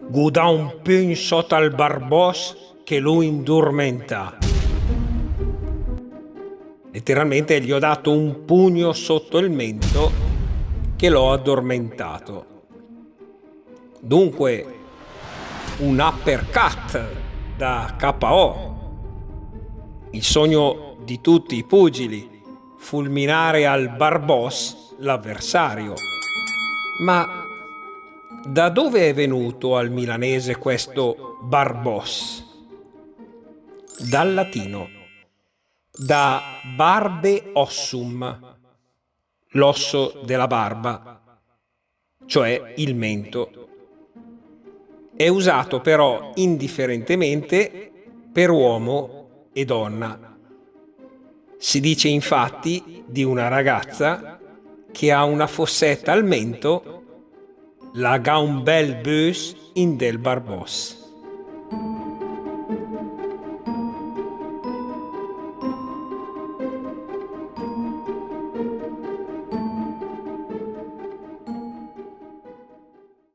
Gudà un pugn sotto al barbos che lo indormenta. Letteralmente gli ho dato un pugno sotto il mento che l'ho addormentato. Dunque, un uppercut da KO. Il sogno di tutti i pugili, fulminare al barbos l'avversario. Ma da dove è venuto al milanese questo barbos? Dal latino, da barbe ossum, l'osso della barba, cioè il mento. È usato però indifferentemente per uomo e donna. Si dice infatti di una ragazza che ha una fossetta al mento, la ga un bel bus in del barbos.